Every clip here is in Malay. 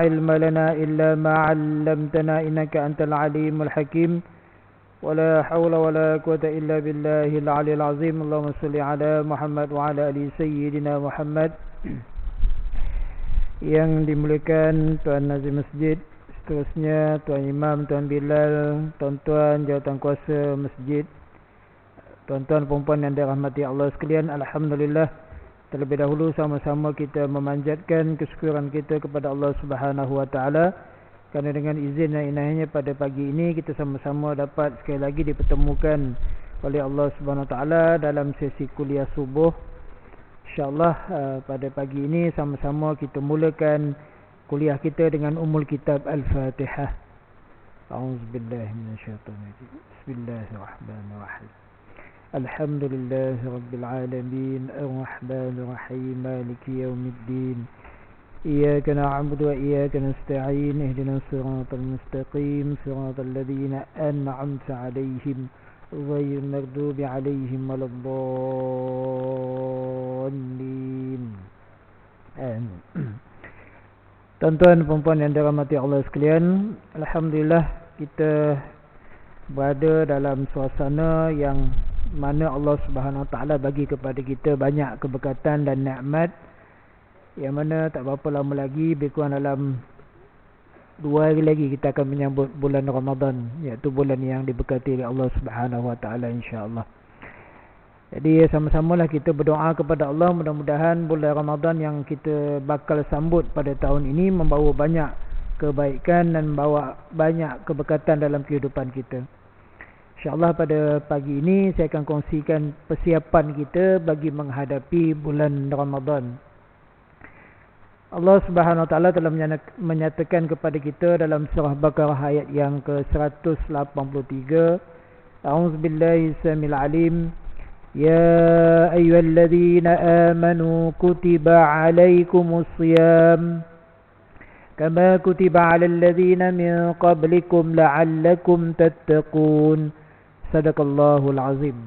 علم لنا إلا ما علمتنا إنك أنت العليم الحكيم ولا حول ولا قوة إلا بالله العلي العظيم اللهم صل على Muhammad وعلى آل Sayyidina Muhammad. Yang dimuliakan Tuan Nazim Masjid, seterusnya Tuan Imam, Tuan Bilal, tuan-tuan jawatankuasa masjid, tuan-tuan perempuan yang dirahmati Allah sekalian, alhamdulillah, terlebih dahulu sama-sama kita memanjatkan kesyukuran kita kepada Allah Subhanahu wa taala kerana dengan izin dan inayahnya pada pagi ini kita sama-sama dapat sekali lagi dipertemukan oleh Allah Subhanahu wa taala dalam sesi kuliah subuh. InsyaAllah pada pagi ini sama-sama kita mulakan kuliah kita dengan Ummul Kitab Al-Fatihah. A'udzubillahi minasyaitonirrajim. Bismillahirrahmanirrahim. Alhamdulillahi Rabbil Alamin. Ar-Rahmanir-Rahim. Maliki yawmiddin. Iyyaka na'budu wa iyyaka nasta'in. Ihdinas siratal mustaqim. Siratal ladzina an'amta 'alaihim غير المغضوب عليهم ولا الضالين. Tuan-tuan perempuan yang dirahmati Allah sekalian, alhamdulillah kita berada dalam suasana yang mana Allah Subhanahu Wa Taala bagi kepada kita banyak keberkatan dan nikmat, yang mana tak berapa lama lagi, lebih kurang dalam 2 hari lagi kita akan menyambut bulan Ramadan, iaitu bulan yang diberkati oleh Allah Subhanahu Wa Taala, insya-Allah. Jadi sama-samalah kita berdoa kepada Allah, mudah-mudahan bulan Ramadan yang kita bakal sambut pada tahun ini membawa banyak kebaikan dan membawa banyak keberkatan dalam kehidupan kita. Insya-Allah pada pagi ini saya akan kongsikan persiapan kita bagi menghadapi bulan Ramadan. Allah Subhanahu Wa Taala telah menyatakan kepada kita dalam surah Baqarah ayat yang ke-183, A'udzubillahi samil alim, ya ayyuhalladzina amanu kutiba 'alaikumus shiyam kama kutiba 'alal ladzina min qablikum la'allakum tattaqun. Sadaqallahul azim.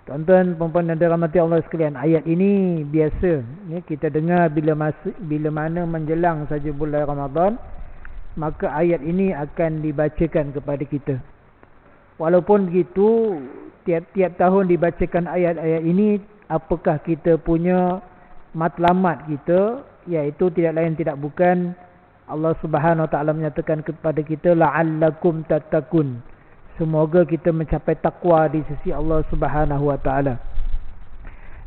Tuan-tuan perempuan yang dirahmati Allah sekalian, ayat ini biasa ya, kita dengar bila mana menjelang saja bulan Ramadan, maka ayat ini akan dibacakan kepada kita. Walaupun begitu, tiap-tiap tahun dibacakan ayat-ayat ini, apakah kita punya matlamat kita, iaitu tidak lain tidak bukan Allah Subhanahu Wa Taala menyatakan kepada kita la'allakum tattaqun. Semoga kita mencapai takwa di sisi Allah Subhanahu Wa Taala.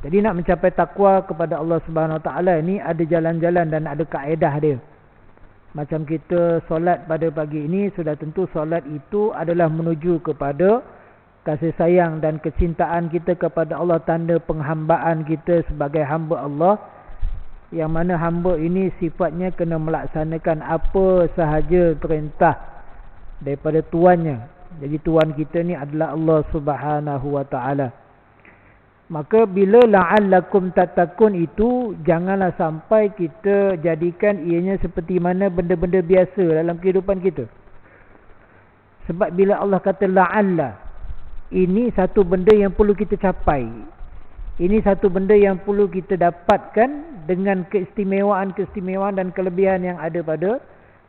Jadi nak mencapai takwa kepada Allah Subhanahu Wa Taala ini ada jalan-jalan dan ada kaedah dia. Macam kita solat pada pagi ini, sudah tentu solat itu adalah menuju kepada kasih sayang dan kecintaan kita kepada Allah, tanda penghambaan kita sebagai hamba Allah, yang mana hamba ini sifatnya kena melaksanakan apa sahaja perintah daripada tuannya. Jadi tuan kita ni adalah Allah Subhanahu Wa Taala. Maka bila la'allakum tattaqun itu, janganlah sampai kita jadikan ianya seperti mana benda-benda biasa dalam kehidupan kita. Sebab bila Allah kata la'alla, ini satu benda yang perlu kita capai. Ini satu benda yang perlu kita dapatkan dengan keistimewaan-keistimewaan dan kelebihan yang ada pada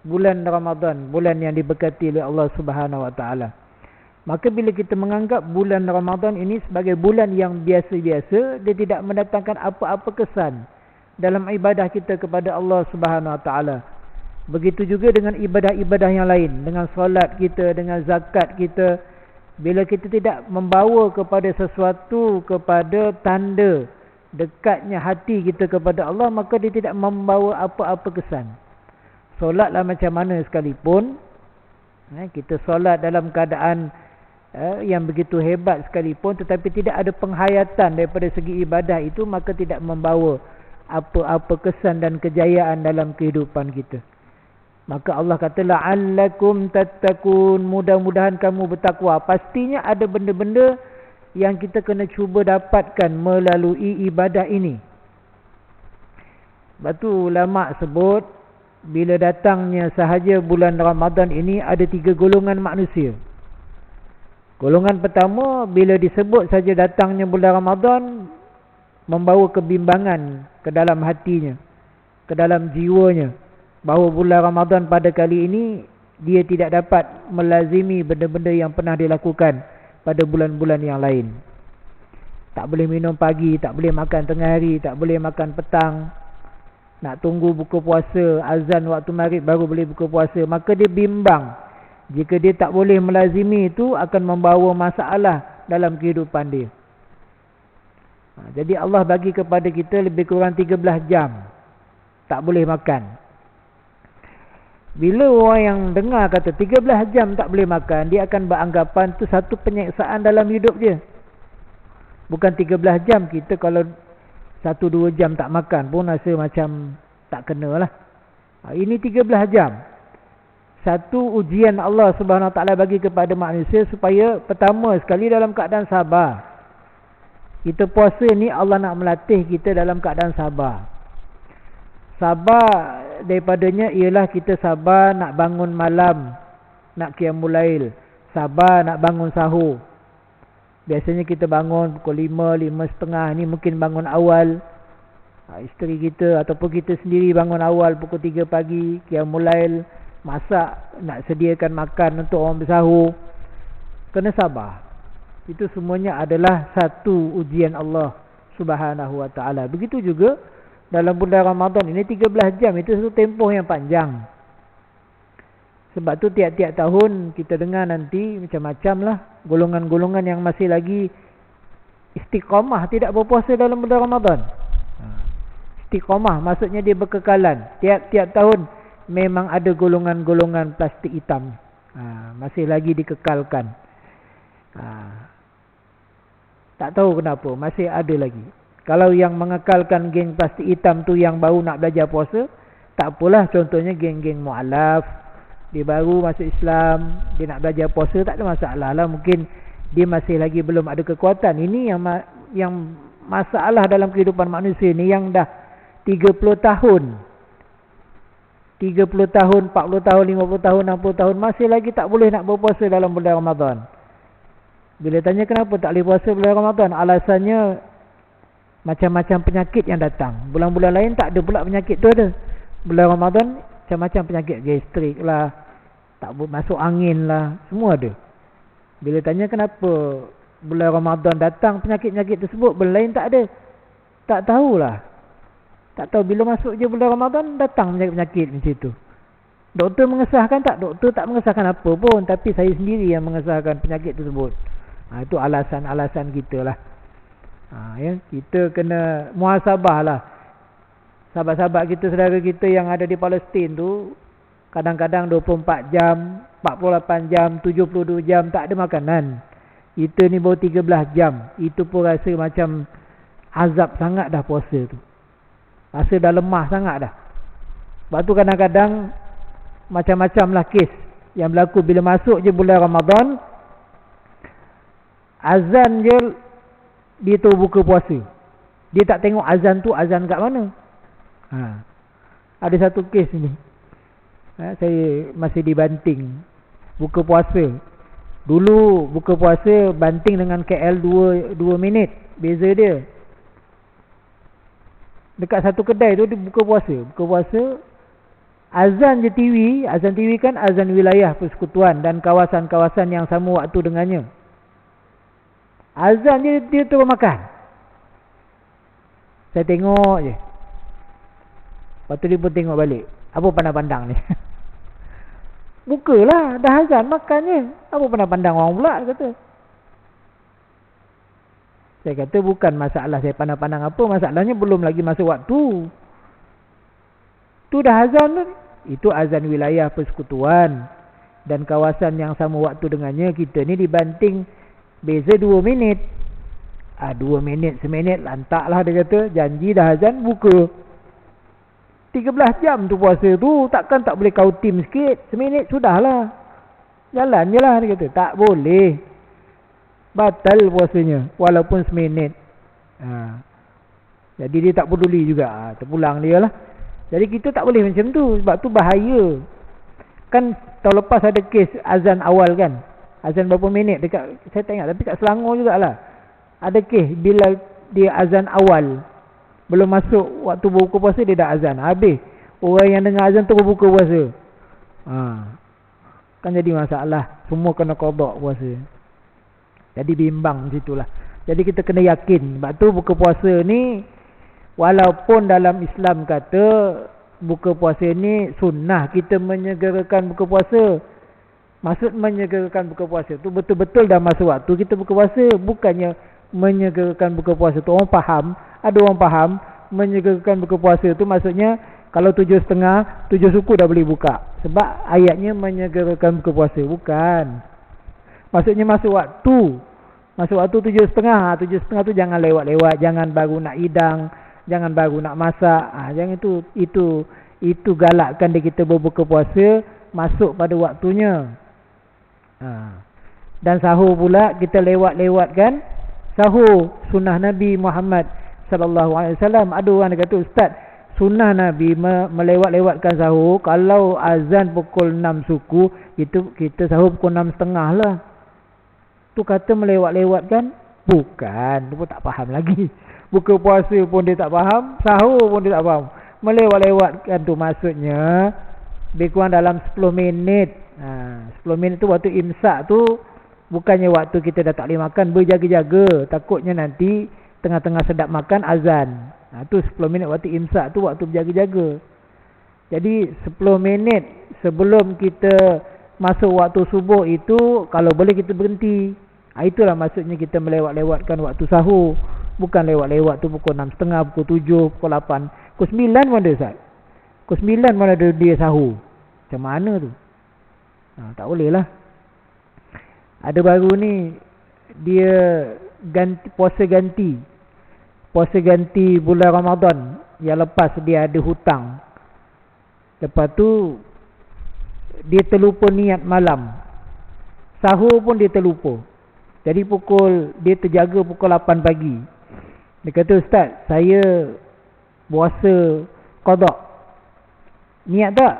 bulan Ramadan, bulan yang diberkati oleh Allah Subhanahu Wa Taala. Maka bila kita menganggap bulan Ramadan ini sebagai bulan yang biasa-biasa, dia tidak mendatangkan apa-apa kesan dalam ibadah kita kepada Allah Subhanahu Wa Taala. Begitu juga dengan ibadah-ibadah yang lain, dengan solat kita, dengan zakat kita. Bila kita tidak membawa kepada sesuatu, kepada tanda dekatnya hati kita kepada Allah, maka dia tidak membawa apa-apa kesan. Solatlah macam mana sekalipun, kita solat dalam keadaan yang begitu hebat sekalipun, tetapi tidak ada penghayatan daripada segi ibadah itu, maka tidak membawa apa-apa kesan dan kejayaan dalam kehidupan kita. Maka Allah kata la'allakum tattaqun, mudah-mudahan kamu bertakwa. Pastinya ada benda-benda yang kita kena cuba dapatkan melalui ibadah ini. Sebab tu ulama sebut, bila datangnya sahaja bulan Ramadan ini, ada 3 golongan manusia. Golongan pertama, bila disebut saja datangnya bulan Ramadan, membawa kebimbangan ke dalam hatinya, ke dalam jiwanya. bahawa bulan Ramadan pada kali ini dia tidak dapat melazimi benda-benda yang pernah dilakukan pada bulan-bulan yang lain. Tak boleh minum pagi, tak boleh makan tengah hari, tak boleh makan petang. Nak tunggu buka puasa, azan waktu maghrib baru boleh buka puasa. Maka dia bimbang. Jika dia tak boleh melazimi itu, akan membawa masalah dalam kehidupan dia. Jadi Allah bagi kepada kita lebih kurang 13 jam. Tak boleh makan. Bila orang yang dengar kata 13 jam tak boleh makan, dia akan beranggapan itu satu penyeksaan dalam hidup dia. Bukan 13 jam, kita kalau 1-2 jam tak makan pun rasa macam tak kena lah. Ini 13 jam. Satu ujian Allah Subhanahu Wa Taala bagi kepada manusia supaya pertama sekali dalam keadaan sabar. Kita puasa ni Allah nak melatih kita dalam keadaan sabar. Sabar daripadanya ialah kita sabar nak bangun malam, nak qiyamul lail. Sabar nak bangun sahur. Biasanya kita bangun pukul 5, 5.30. Ni mungkin bangun awal. Isteri kita ataupun kita sendiri bangun awal pukul 3 pagi. Qiyamul lail. Masak. Nak sediakan makan untuk orang bersahur. Kena sabar. Itu semuanya adalah satu ujian Allah Subhanahu Wa Taala. Begitu juga dalam bulan Ramadan ini 13 jam. Itu satu tempoh yang panjang. Sebab tu tiap-tiap tahun kita dengar nanti macam-macam lah golongan-golongan yang masih lagi istiqamah tidak berpuasa dalam bulan Ramadan. Istiqamah maksudnya dia berkekalan. Tiap-tiap tahun memang ada golongan-golongan plastik hitam. Masih lagi dikekalkan. Tak tahu kenapa masih ada lagi. Kalau yang mengekalkan geng plastik hitam tu yang baru nak belajar puasa, tak apalah, contohnya geng-geng mu'alaf. Dia baru masuk Islam, dia nak belajar puasa, tak ada masalah lah. Mungkin dia masih lagi belum ada kekuatan. Ini yang masalah dalam kehidupan manusia ni yang dah 30 tahun. 30 tahun, 40 tahun, 50 tahun, 60 tahun masih lagi tak boleh nak berpuasa dalam bulan Ramadan. Bila tanya kenapa tak boleh puasa bulan Ramadan, alasannya macam-macam penyakit yang datang. Bulan-bulan lain tak ada pula penyakit tu ada. Bulan Ramadan macam-macam penyakit, gastrik lah, tak masuk angin lah, semua ada. Bila tanya kenapa bulan Ramadan datang penyakit-penyakit tersebut, bulan lain tak ada. Tak tahulah. Tak tahu bila masuk je bulan Ramadan datang penyakit-penyakit macam tu. Doktor mengesahkan tak? Doktor tak mengesahkan apa pun, tapi saya sendiri yang mengesahkan penyakit tersebut. Itu alasan-alasan kita lah. Ya, kita kena muhasabah lah. Sahabat-sahabat kita, saudara kita yang ada di Palestin tu, kadang-kadang 24 jam, 48 jam, 72 jam tak ada makanan. Kita ni baru 13 jam. Itu pun rasa macam azab sangat dah puasa tu. Rasa dah lemah sangat dah. Sebab tu kadang-kadang macam-macam lah kes yang berlaku bila masuk je bulan Ramadan. Azan je dia tu buka puasa. Dia tak tengok azan tu azan kat mana. Ada satu kes ni. Saya masih di Banting. Buka puasa. Dulu buka puasa Banting dengan KL 2 minit. Beza dia. Dekat satu kedai tu dia buka puasa. Buka puasa. Azan je TV. Azan TV kan azan wilayah persekutuan dan kawasan-kawasan yang sama waktu dengannya. Azan je dia terus makan. Saya tengok je. Lepas tu dia pun tengok balik. Apa pandang-pandang ni? Bukalah. Dah azan makan je. Apa pandang-pandang orang pula kata. Saya kata bukan masalah saya pandang-pandang apa. Masalahnya belum lagi masuk waktu. Tu dah azan tu. Itu azan wilayah persekutuan. Dan kawasan yang sama waktu dengannya. Kita ni dibanting beza 2 minit. 2 minit, seminit lantak lah dia kata. Janji dah azan buka. 13 jam tu puasa tu. Takkan tak boleh kau tim sikit. Seminit sudahlah. Jalan je lah dia kata. Tak boleh. Batal puasanya. Walaupun seminit. Jadi dia tak peduli juga. Terpulang dia lah. Jadi kita tak boleh macam tu. Sebab tu bahaya. Kan tahun lepas ada kes azan awal kan. Azan berapa minit dekat. Saya tak ingat. Tapi kat Selangor jugalah. Ada kes bila dia azan awal. Belum masuk waktu buka puasa dia dah azan. Habis. Orang yang dengar azan terus buka puasa. Kan jadi masalah. Semua kena qada puasa. Jadi bimbang situlah. Jadi kita kena yakin. Sebab tu buka puasa ni, walaupun dalam Islam kata buka puasa ni sunnah, kita menyegerakan buka puasa. Maksud menyegerakan buka puasa tu betul-betul dah masa waktu kita buka puasa. Bukannya menyegerakan buka puasa tu. Orang faham. Ada orang faham menyegerakan buka puasa tu maksudnya kalau 7.30, 7 suku dah boleh buka. Sebab ayatnya menyegerakan buka puasa. Bukan. Maksudnya masa waktu. Masa waktu 7.30. 7.30 tu jangan lewat-lewat. Jangan baru nak hidang. Jangan baru nak masak. Jangan itu galakkan dia kita berbuka puasa. Masuk pada waktunya. Dan sahur pula kita lewat-lewatkan. Sahur sunnah Nabi Muhammad sallallahu alaihi wasallam. Ada orang dia kata, Ustaz, sunnah Nabi melewat-lewatkan sahur. Kalau azan pukul 6 suku, kita sahur pukul 6.30 lah. Tu kata melewat-lewatkan? Bukan. Dia pun tak faham lagi. Buka puasa pun dia tak faham. Sahur pun dia tak faham. Melewat-lewatkan tu maksudnya lebih kurang dalam 10 minit. 10 minit tu waktu imsak tu. Bukannya waktu kita dah tak boleh makan. Berjaga-jaga. Takutnya nanti tengah-tengah sedap makan azan. Tu 10 minit waktu imsak tu waktu berjaga-jaga. Jadi 10 minit sebelum kita masuk waktu subuh itu, kalau boleh kita berhenti. Itulah maksudnya kita melewat-lewatkan waktu sahur. Bukan lewat-lewat tu pukul 6.30, pukul 7, pukul 8. Pukul 9 pun ada, Ustaz. Pukul 9 mana ada dia sahur. Macam mana tu? Tak boleh lah. Ada baru ni, dia puasa ganti. Puasa ganti bulan Ramadan. Yang lepas dia ada hutang. Lepas tu, dia terlupa niat malam. Sahur pun dia terlupa. Jadi dia terjaga pukul 8 pagi. Dia kata, Ustaz, saya puasa qada. Niat tak?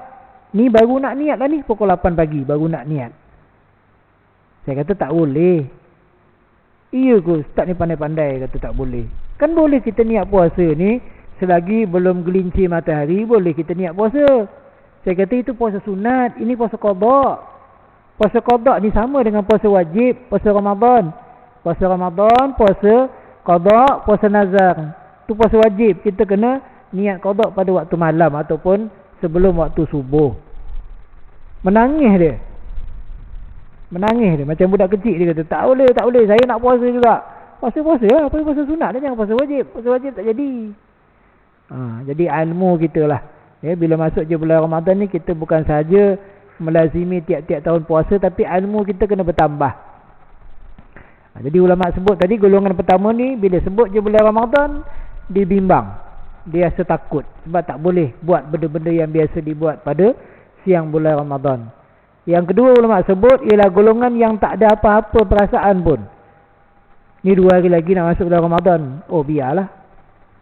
Ni baru nak niat lah ni. Pukul 8 pagi baru nak niat. Saya kata tak boleh. Iya ke Ustaz ni pandai-pandai kata tak boleh. Kan boleh kita niat puasa ni. Selagi belum gelincir matahari, boleh kita niat puasa. Saya kata itu puasa sunat. Ini puasa qada. Puasa qada ni sama dengan puasa wajib. Puasa Ramadan. Puasa Ramadan, puasa qada, puasa nazar. Tu puasa wajib. Kita kena niat qada pada waktu malam ataupun sebelum waktu subuh. Menangis dia. Macam budak kecil dia kata, tak boleh. Saya nak puasa juga. Puasa lah. Puasa sunat dia, jangan puasa wajib. Puasa wajib tak jadi. Jadi ilmu kita lah. Bila masuk je bulan Ramadan ni, kita bukan saja melazimi tiap-tiap tahun puasa, tapi ilmu kita kena bertambah. Jadi ulama sebut tadi, golongan pertama ni bila sebut je bulan Ramadan, dia bimbang, dia rasa takut sebab tak boleh buat benda-benda yang biasa dibuat pada siang bulan Ramadan. Yang kedua ulama sebut ialah golongan yang tak ada apa-apa perasaan pun. Ni 2 hari lagi nak masuk bulan Ramadan. Oh biarlah,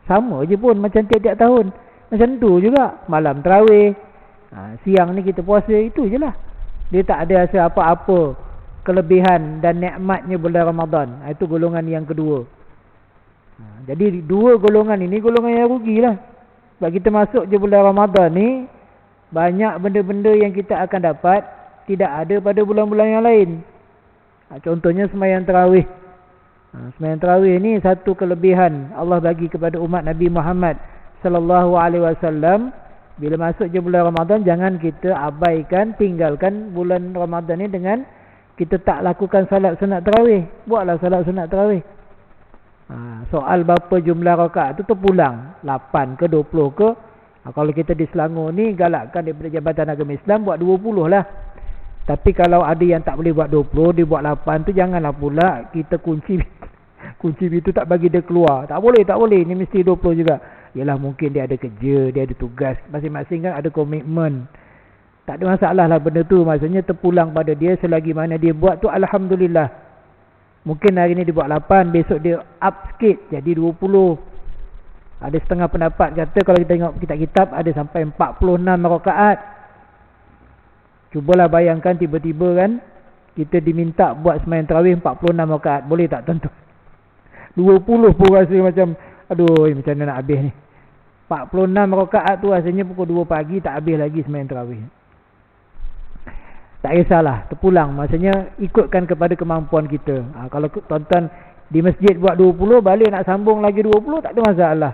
sama je pun macam tiap-tiap tahun. Macam tu juga malam tarawih, siang ni kita puasa, itu je lah. Dia tak ada rasa apa-apa kelebihan dan nikmatnya bulan Ramadan. Itu golongan yang kedua. Jadi 2 golongan ini golongan yang rugi lah. Sebab kita masuk je bulan Ramadan ni, banyak benda-benda yang kita akan dapat tidak ada pada bulan-bulan yang lain. Contohnya sembahyang tarawih. Sembahyang tarawih ni satu kelebihan Allah bagi kepada umat Nabi Muhammad sallallahu alaihi wasallam. Bila masuk je bulan Ramadan, jangan kita abaikan, tinggalkan bulan Ramadan ni dengan kita tak lakukan salat sunat tarawih. Buatlah salat sunat tarawih. Soal berapa jumlah rakaat tu terpulang, 8 ke 20 ke. Kalau kita di Selangor ni galakkan daripada Jabatan Agama Islam buat 20 lah. Tapi kalau ada yang tak boleh buat 20, dia buat 8 tu, janganlah pula kita kunci pintu tak bagi dia keluar. Tak boleh. Ni mesti 20 juga. Yalah, mungkin dia ada kerja, dia ada tugas. Masing-masing kan ada komitmen. Tak ada masalah lah benda tu. Maksudnya terpulang pada dia selagi mana dia buat tu alhamdulillah. Mungkin hari ni dia buat 8, besok dia up sikit jadi 20. Ada setengah pendapat kata kalau kita tengok kitab-kitab ada sampai 46 rakaat. Cubalah bayangkan tiba-tiba kan kita diminta buat sembahyang tarawih 46 rakaat. Boleh tak tuan-tuan? 20 pun rasa macam aduh, macam mana nak habis ni. 46 rakaat tu rasanya pukul 2 pagi tak habis lagi sembahyang tarawih. Tak kisahlah, terpulang. Maksudnya ikutkan kepada kemampuan kita. Kalau tuan-tuan di masjid buat 20, balik nak sambung lagi 20, tak ada masalah.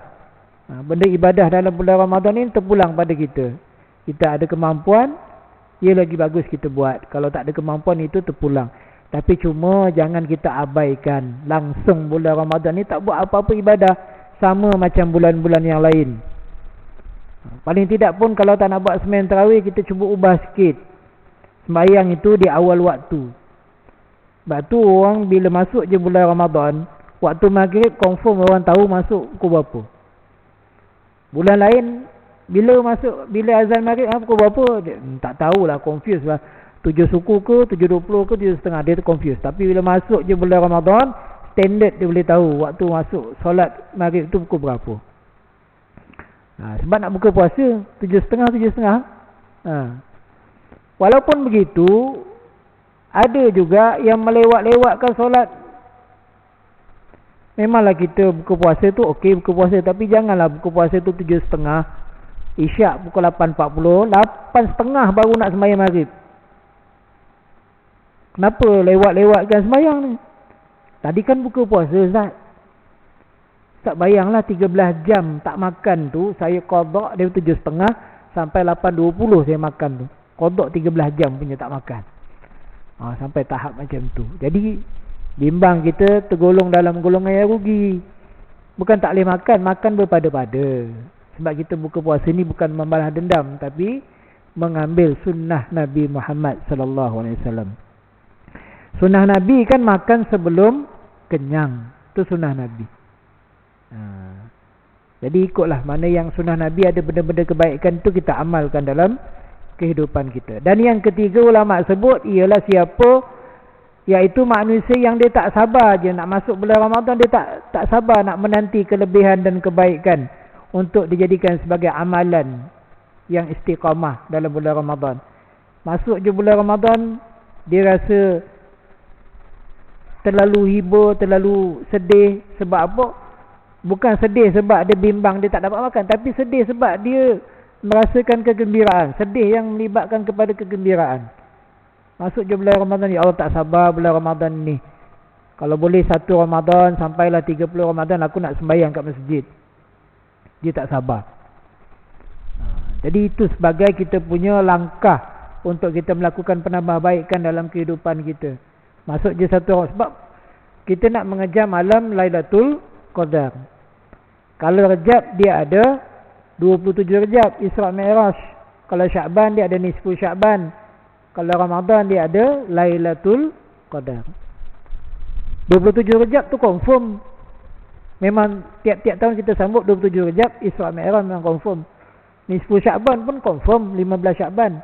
Benda ibadah dalam bulan Ramadan ni terpulang pada kita. Kita ada kemampuan, ia lagi bagus kita buat. Kalau tak ada kemampuan, itu terpulang. Tapi cuma jangan kita abaikan. Langsung bulan Ramadan ni tak buat apa-apa ibadah. Sama macam bulan-bulan yang lain. Paling tidak pun kalau tak nak buat sembahyang tarawih, kita cuba ubah sikit. Sembahyang itu di awal waktu. Sebab tu orang bila masuk je bulan Ramadan, waktu maghrib confirm orang tahu masuk pukul berapa. Bulan lain bila azan maghrib pukul berapa, dia tak tahulah, confuse lah. 7 suku ke, 7.20 ke, 7.30, dia tu confuse. Tapi bila masuk je bulan Ramadan, standard dia boleh tahu waktu masuk solat maghrib tu pukul berapa. Sebab nak buka puasa 7.30, 7.30. Walaupun begitu, ada juga yang melewat-lewatkan solat. Memanglah kita buka puasa tu okey buka puasa, tapi janganlah buka puasa tu 7.30. Isyak pukul 8.40, 8.30 baru nak sembahyang maghrib. Kenapa lewat-lewatkan sembahyang ni? Tadi kan buka puasa, Ustaz. Tak bayanglah 13 jam tak makan tu, saya qada dari 7.30 sampai 8.20 saya makan tu. Qada 13 jam punya tak makan. Sampai tahap macam tu. Jadi bimbang kita tergolong dalam golongan yang rugi. Bukan tak boleh makan, makan berpada-pada. Sebab kita buka puasa ni bukan membalas dendam, tapi mengambil sunnah Nabi Muhammad sallallahu alaihi wasallam. Sunnah Nabi kan makan sebelum kenyang. Itu sunnah Nabi. Jadi ikutlah mana yang sunnah Nabi, ada benda-benda kebaikan tu kita amalkan dalam kehidupan kita. Dan yang ketiga ulama sebut ialah siapa, iaitu manusia yang dia tak sabar je nak masuk bulan Ramadan, dia tak sabar nak menanti kelebihan dan kebaikan untuk dijadikan sebagai amalan yang istiqamah dalam bulan Ramadan. Masuk je bulan Ramadan, dia rasa terlalu hibur, terlalu sedih. Sebab apa? Bukan sedih sebab dia bimbang dia tak dapat makan, tapi sedih sebab dia merasakan kegembiraan. Sedih yang melibatkan kepada kegembiraan. Masuk je bulan Ramadan, ya Allah tak sabar bulan Ramadan ni. Kalau boleh 1 Ramadan sampailah 30 Ramadan aku nak sembahyang kat masjid. Dia tak sabar. Jadi itu sebagai kita punya langkah untuk kita melakukan penambahbaikan dalam kehidupan kita. Masuk je 1 Ramadan sebab kita nak mengejar malam Lailatul Qadar. Kalau Rejab dia ada 27 Rejab, Isra Mi'raj. Kalau Sya'ban dia ada nisfu Sya'ban. Kalau Ramadan dia ada Lailatul Qadar. 27 Rejab tu confirm. Memang tiap-tiap tahun kita sambut 27 Rejab, Isra Mi'raj memang confirm. Nisfu Sya'ban pun confirm 15 Sya'ban.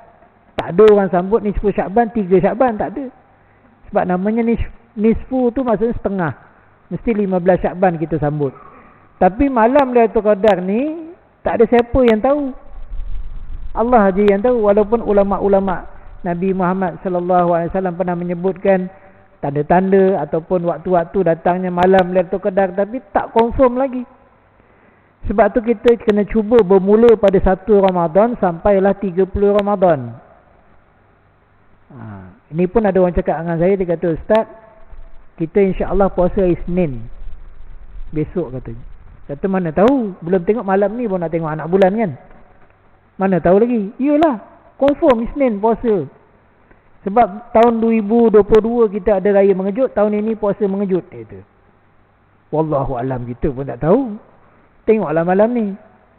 Tak ada orang sambut nisfu Sya'ban 3 Sya'ban, tak ada. Sebab namanya nisfu tu maksudnya setengah. Mesti 15 Sya'ban kita sambut. Tapi malam Lailatul Qadar ni tak ada siapa yang tahu. Allah aja yang tahu. Walaupun ulama-ulama Nabi Muhammad sallallahu alaihi wasallam pernah menyebutkan tanda-tanda ataupun waktu-waktu datangnya malam Lailatul Qadar, tapi tak confirm lagi. Sebab tu kita kena cuba bermula pada 1 Ramadan sampailah 30 Ramadan. Ini pun ada orang cakap dengan saya, dia kata, Ustaz, kita insya-Allah puasa hari Isnin besok katanya. Kata mana tahu, belum tengok malam ni pun nak tengok anak bulan kan. Mana tahu lagi. Iyalah, confirm Isnin puasa. Sebab tahun 2022 kita ada raya mengejut, tahun ini puasa mengejut. Itu. Wallahu alam, kita pun tak tahu. Tengoklah malam ni.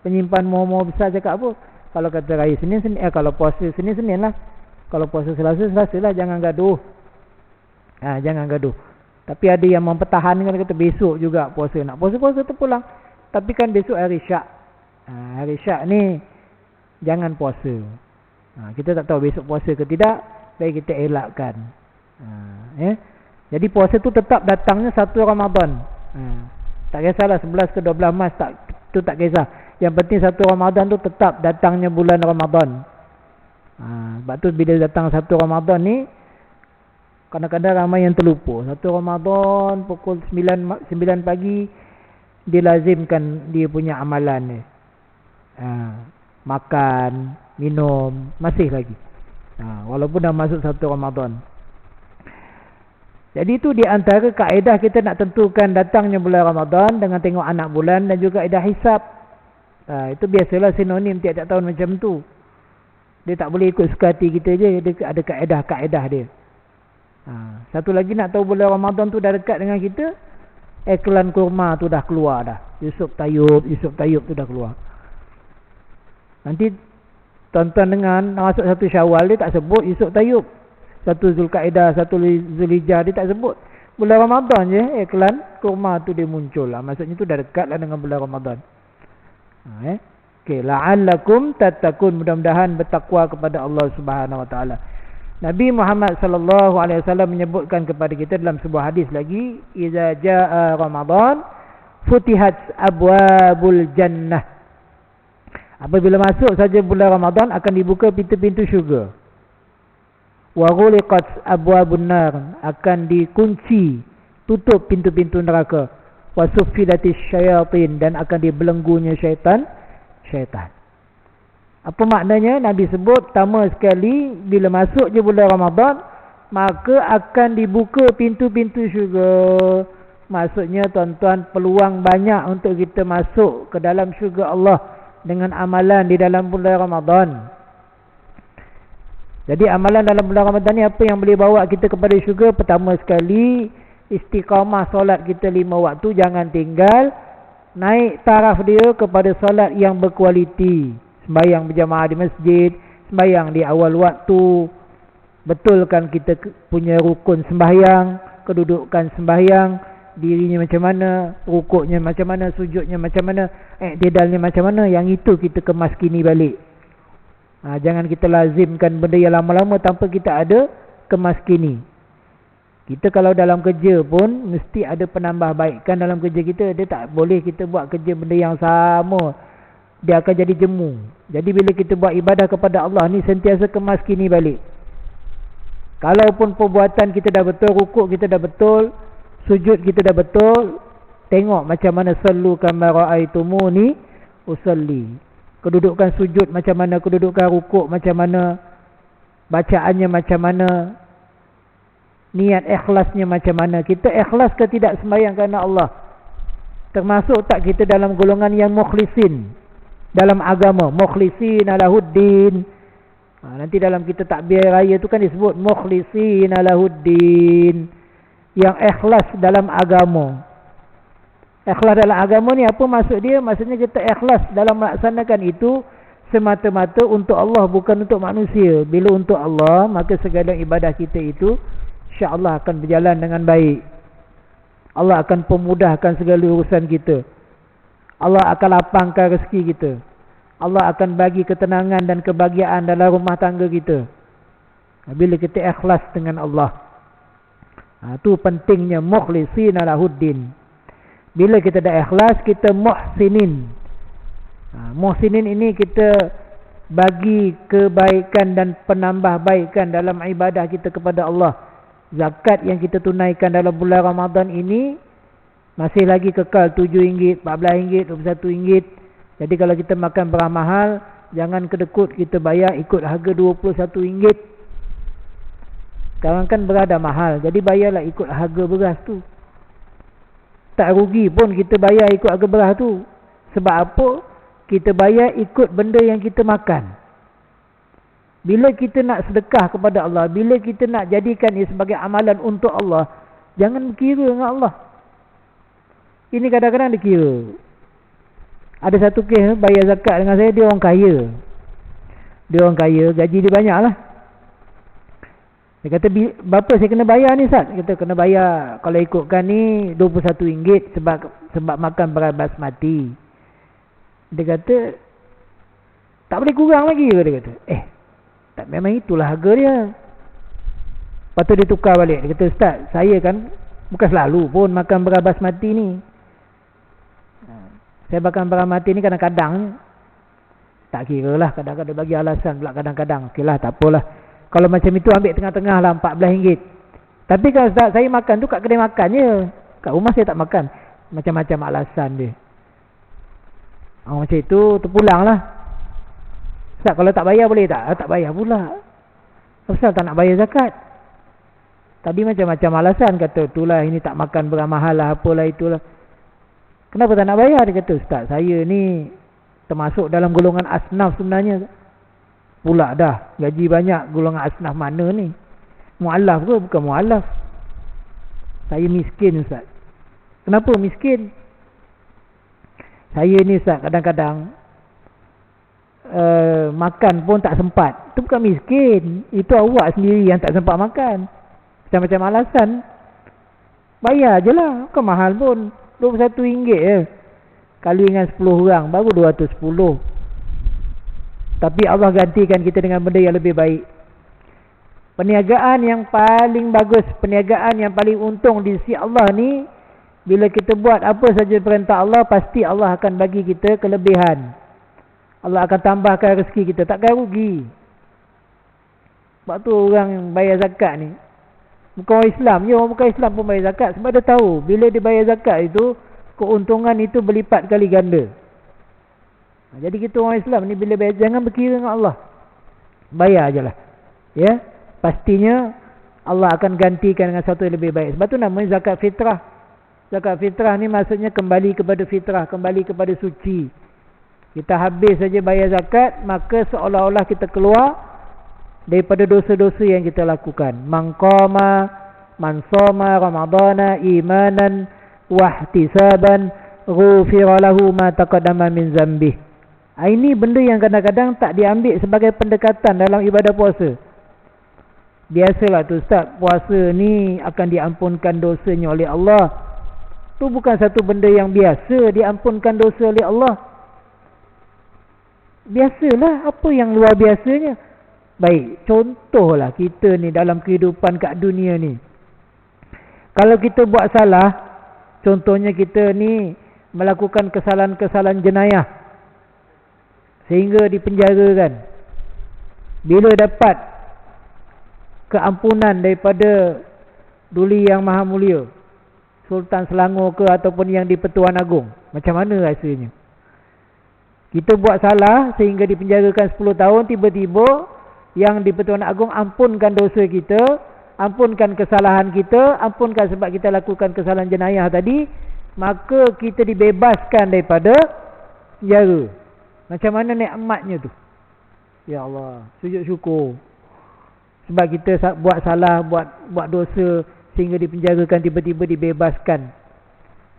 Penyimpan moh-moh besar cakap apa? Kalau kata raya Senin, kalau puasa Senin lah. Kalau puasa Selasa lah, jangan gaduh. Jangan gaduh. Tapi ada yang mempertahankan, kata besok juga puasa. Nak puasa-puasa terpulang. Tapi kan besok hari Syak. Hari Syak ni jangan puasa. Kita tak tahu besok puasa ke tidak. Baik kita elakkan. Jadi puasa tu tetap datangnya 1 Ramadan. Tak kisahlah 11 ke 12 Mac, tu tak kisah. Yang penting 1 Ramadan tu tetap datangnya bulan Ramadan. Sebab tu bila datang 1 Ramadan ni, kadang-kadang ramai yang terlupa. 1 Ramadan pukul 9 pagi dia lazimkan dia punya amalan ni. Makan, minum, masih lagi. Walaupun dah masuk satu Ramadan. Jadi itu di antara kaedah kita nak tentukan datangnya bulan Ramadan dengan tengok anak bulan dan juga kaedah hisab. Itu biasalah sinonim tiap-tiap tahun macam tu. Dia tak boleh ikut suka hati kita je. Dia ada kaedah-kaedah dia. Satu lagi nak tahu bulan Ramadan tu dah dekat dengan kita, iklan kurma tu dah keluar dah. Yusuf Tayyub tu dah keluar. Nanti tuan-tuan dengan masuk satu Syawal dia tak sebut Yusuf Tayyub. Satu Zulkaidah, satu Zulhijjah dia tak sebut. Bulan Ramadan je iklan kurma tu dia muncul lah. Maksudnya tu dah dekat lah dengan bulan Ramadan. Okey, la'allakum tattaqun, mudah-mudahan bertakwa kepada Allah Subhanahu Wa Taala. Nabi Muhammad sallallahu alaihi wasallam menyebutkan kepada kita dalam sebuah hadis lagi, "Idza jaa Ramadan futihat abwabul jannah." Apabila masuk saja bulan Ramadan akan dibuka pintu-pintu syurga. Wa ghuliqat abwabun nar, akan dikunci, tutup pintu-pintu neraka. Wa suffidatis syayatin, dan akan dibelenggunya syaitan. Apa maknanya? Nabi sebut pertama sekali bila masuk je bulan Ramadan maka akan dibuka pintu-pintu syurga. Maksudnya tuan-tuan, peluang banyak untuk kita masuk ke dalam syurga Allah dengan amalan di dalam bulan Ramadan. Jadi amalan dalam bulan Ramadan ni apa yang boleh bawa kita kepada syurga? Pertama sekali, istiqamah solat kita 5 waktu, jangan tinggal. Naik taraf dia kepada solat yang berkualiti. Sembahyang berjamaah di masjid, sembahyang di awal waktu. Betulkan kita punya rukun sembahyang, kedudukan sembahyang, dirinya macam mana, rukuknya macam mana, sujudnya macam mana, i'tidalnya macam mana. Yang itu kita kemaskini balik. Jangan kita lazimkan benda yang lama-lama tanpa kita ada kemaskini. Kita kalau dalam kerja pun mesti ada penambahbaikan dalam kerja kita. Dia tak boleh kita buat kerja benda yang sama. Dia akan jadi jemu. Jadi bila kita buat ibadah kepada Allah ni sentiasa kemaskini balik. Kalaupun perbuatan kita dah betul, rukuk kita dah betul, sujud kita dah betul, tengok macam mana sallu kama ra'aitumuni usalli. Kedudukan sujud macam mana, kedudukan rukuk macam mana, bacaannya macam mana, niat ikhlasnya macam mana. Kita ikhlas ke tidak sembahyang kerana Allah? Termasuk tak kita dalam golongan yang mukhlisin dalam agama? Mukhlisin alahuddin. Nanti dalam kita takbir raya tu kan disebut mukhlisin alahuddin, yang ikhlas dalam agama. Ikhlas dalam agama ni apa maksud dia? Maksudnya kita ikhlas dalam melaksanakan itu semata-mata untuk Allah, bukan untuk manusia. Bila untuk Allah, maka segala ibadah kita itu insya-Allah akan berjalan dengan baik. Allah akan pemudahkan segala urusan kita. Allah akan lapangkan rezeki kita. Allah akan bagi ketenangan dan kebahagiaan dalam rumah tangga kita. Bila kita ikhlas dengan Allah. Itu pentingnya mukhlishina lahuddin. Bila kita dah ikhlas, kita muhsinin. Muhsinin ini kita bagi kebaikan dan penambahbaikan dalam ibadah kita kepada Allah. Zakat yang kita tunaikan dalam bulan Ramadan ini masih lagi kekal RM7, RM14, RM21. Jadi kalau kita makan beras mahal, jangan kedekut kita bayar ikut harga RM21. Sekarang kan beras dah mahal, jadi bayarlah ikut harga beras tu. Tak rugi pun kita bayar ikut harga beras tu. Sebab apa? Kita bayar ikut benda yang kita makan. Bila kita nak sedekah kepada Allah, bila kita nak jadikan ia sebagai amalan untuk Allah, jangan kira dengan Allah. Ini kadang-kadang dikira. Ada satu kes bayar zakat dengan saya, dia orang kaya. Dia orang kaya, gaji dia banyak lah. Dia kata, berapa saya kena bayar ni Ustaz? Dia kata, kena bayar, kalau ikutkan ni RM21 sebab makan beras basmati. Dia kata, tak boleh kurang lagi ke? Dia kata, tak, memang itulah harga dia. Lepas tu dia tukar balik. Dia kata, Ustaz, saya kan bukan selalu pun makan beras basmati ni. Saya makan beras mati ni kadang-kadang. Tak kira lah, kadang-kadang bagi alasan pula kadang-kadang. Okey lah, tak apalah. Kalau macam itu ambil tengah-tengah lah, RM14. Tapi kalau Ustaz, saya makan tu kat kedai makan je. Kat rumah saya tak makan. Macam-macam alasan dia. Macam itu terpulang lah. Ustaz, kalau tak bayar boleh tak? Tak bayar pula. Ustaz tak nak bayar zakat. Tadi macam-macam alasan, kata itulah ini tak makan beramahal lah, apalah itulah. Kenapa tak nak bayar? Dia kata, Ustaz saya ni termasuk dalam golongan asnaf sebenarnya. Pula dah gaji banyak, golongan asnaf mana ni? Mu'allaf ke? Bukan mu'allaf. Saya miskin Ustaz. Kenapa miskin? Saya ni Ustaz kadang-kadang makan pun tak sempat. Itu bukan miskin, itu awak sendiri yang tak sempat makan. Macam-macam alasan. Bayar je lah, bukan mahal pun, RM21 je. Kali dengan 10 orang baru 210. Tapi Allah gantikan kita dengan benda yang lebih baik. Perniagaan yang paling bagus, perniagaan yang paling untung di sisi Allah ni, bila kita buat apa saja perintah Allah, pasti Allah akan bagi kita kelebihan. Allah akan tambahkan rezeki kita, takkan rugi. Sebab tu orang yang bayar zakat ni, bukan orang Islam je, orang bukan Islam pun bayar zakat. Sebab dia tahu bila dia bayar zakat itu, keuntungan itu berlipat kali ganda. Jadi kita orang Islam ni bila bayar, jangan berkira dengan Allah, bayar je lah. Ya, pastinya Allah akan gantikan dengan satu yang lebih baik. Sebab tu namanya zakat fitrah. Zakat fitrah ni maksudnya kembali kepada fitrah, kembali kepada suci. Kita habis saja bayar zakat, maka seolah-olah kita keluar daripada dosa-dosa yang kita lakukan. Man soma ramadana imanan wahtisaban ghufira lahu ma taqaddama min zambih. Ini benda yang kadang-kadang tak diambil sebagai pendekatan dalam ibadah puasa. Biasalah tu Ustaz, puasa ni akan diampunkan dosanya oleh Allah. Tu bukan satu benda yang biasa diampunkan dosa oleh Allah. Biasalah, apa yang luar biasanya? Baik, contohlah kita ni dalam kehidupan kat dunia ni. Kalau kita buat salah, contohnya kita ni melakukan kesalahan-kesalahan jenayah sehingga dipenjarakan. Bila dapat keampunan daripada Duli Yang Maha Mulia, Sultan Selangor ke ataupun yang di Pertuan Agong, macam mana rasanya? Kita buat salah sehingga dipenjarakan 10 tahun, tiba-tiba yang di Pertuan Agong ampunkan dosa kita, ampunkan kesalahan kita, ampunkan sebab kita lakukan kesalahan jenayah tadi, maka kita dibebaskan daripada penjara. Macam mana nikmatnya tu? Ya Allah, sujud syukur. Sebab kita buat salah, buat dosa sehingga dipenjarakan, tiba-tiba dibebaskan.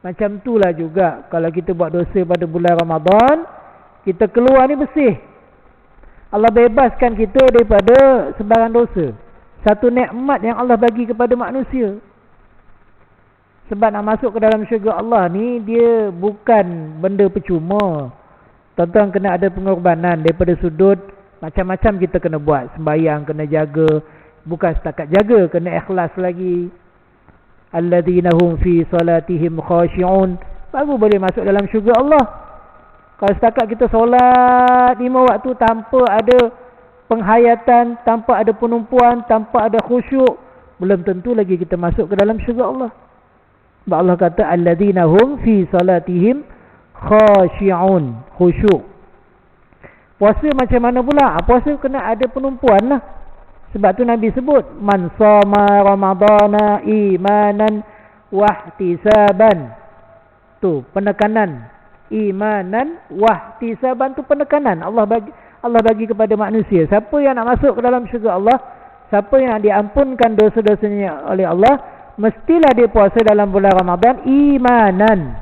Macam itulah juga kalau kita buat dosa pada bulan Ramadan, kita keluar ni bersih. Allah bebaskan kita daripada sebarang dosa. Satu nikmat yang Allah bagi kepada manusia. Sebab nak masuk ke dalam syurga Allah ni, dia bukan benda percuma. Tuan-tuan kena ada pengorbanan daripada sudut macam-macam kita kena buat. Sembahyang kena jaga, bukan setakat jaga, kena ikhlas lagi. Alladzina hum fi salatihim khashi'un, baru boleh masuk dalam syurga Allah. Kalau setakat kita solat 5 waktu tanpa ada penghayatan, tanpa ada penumpuan, tanpa ada khusyuk, belum tentu lagi kita masuk ke dalam syurga Allah. Sebab Allah kata alladzina hum fi salatihim khashi'un, khusyuk. Puasa macam mana pula? Puasa kena ada penumpuan lah. Sebab tu Nabi sebut man shoma ramadana imanan wahtisaban. Tu penekanan. Imanan wahtisaban tu penekanan Allah bagi kepada manusia. Siapa yang nak masuk ke dalam syurga Allah, siapa yang diampunkan dosa-dosanya oleh Allah, mestilah dia puasa dalam bulan Ramadan imanan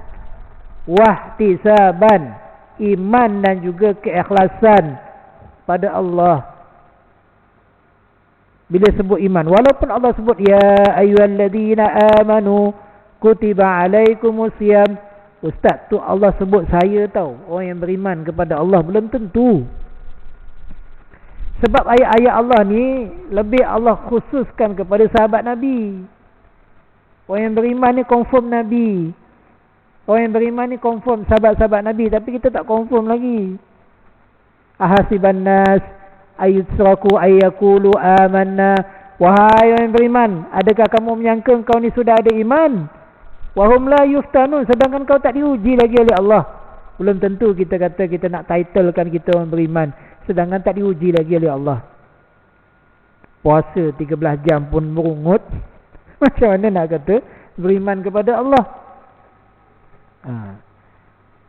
wahtisaban, iman dan juga keikhlasan pada Allah. Bila sebut iman, walaupun Allah sebut ya ayyuhalladzina amanu kutiba alaikumusiyam, Ustaz tu Allah sebut saya tahu, orang yang beriman kepada Allah, belum tentu. Sebab ayat-ayat Allah ni lebih Allah khususkan kepada sahabat Nabi. Orang yang beriman ni confirm Nabi. Orang yang beriman ni confirm sahabat-sahabat Nabi, tapi kita tak confirm lagi. Ahasiban nas ayutsraku ayyakulu amanna. Wahai orang yang beriman, adakah kamu menyangka kau ni sudah ada iman? Wahum la yuftanun, sedangkan kau tak diuji lagi oleh Allah. Belum tentu kita kata kita nak titlekan kita orang beriman, sedangkan tak diuji lagi oleh Allah. Puasa 13 jam pun merungut. Macam mana nak kata beriman kepada Allah?